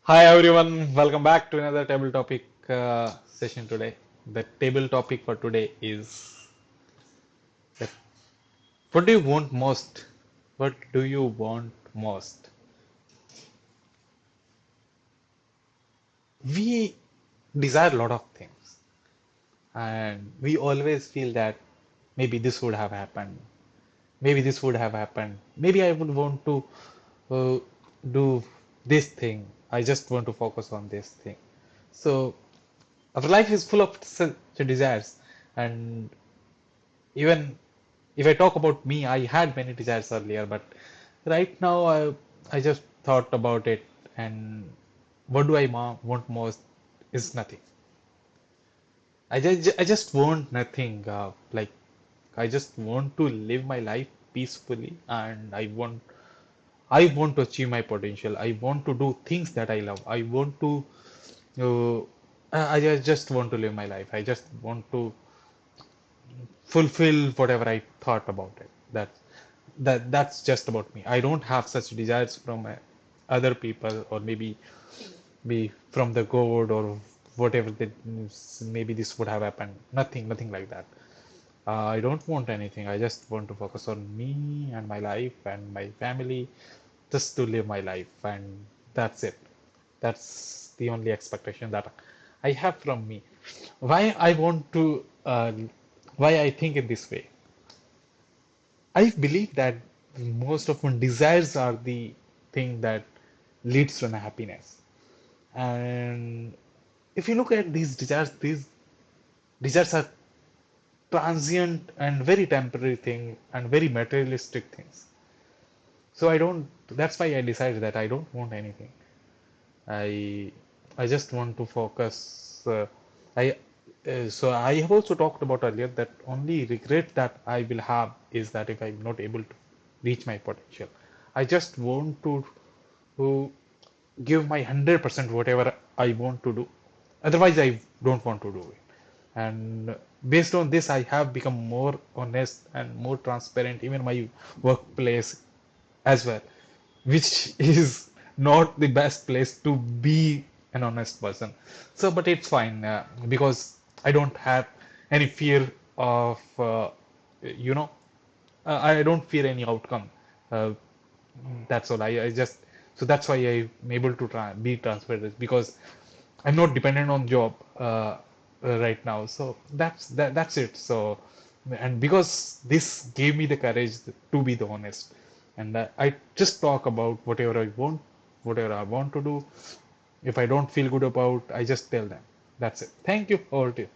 Hi everyone, welcome back to another table topic session today. The table topic for today is that what do you want most? What do you want most? We desire a lot of things, and we always feel that maybe this would have happened, maybe this would have happened, maybe I would want to uh, do this thing. I just want to focus on this thing. So our life is full of such desires, and even if I talk about me, I had many desires earlier, but right now I just thought about it, and what do I want most is nothing. I just want nothing. Like I just want to live my life peacefully, and I want to achieve my potential. I want to do things that I love. I want to uh, I just want to live my life. I just want to fulfill whatever I thought about it. That's just about me. I don't have such desires from other people, or maybe be from the God, or whatever that maybe this would have happened. Nothing like that. I don't want anything. I just want to focus on me and my life and my family, just to live my life, and that's it. That's the only expectation that I have from me. Why I want to, why I think in this way. I believe that most of my desires are the thing that leads to unhappiness. And if you look at these desires are transient and very temporary thing and very materialistic things. So I don't, that's why I decided that I don't want anything. I I just want to focus. I so I have also talked about earlier that only regret that I will have is that if I'm not able to reach my potential. I just want to give my 100% whatever I want to do. Otherwise, I don't want to do it. And based on this, I have become more honest and more transparent, even my workplace as well, which is not the best place to be an honest person. So, but it's fine because I don't have any fear of, you know, I don't fear any outcome. Uh, that's all. I just, so that's why I'm able to be transparent, because I'm not dependent on job right now. So that's it. So, and because this gave me the courage to be the honest, and I just talk about whatever I want to do. If I don't feel good about, I just tell them. That's it. Thank you. Over to you.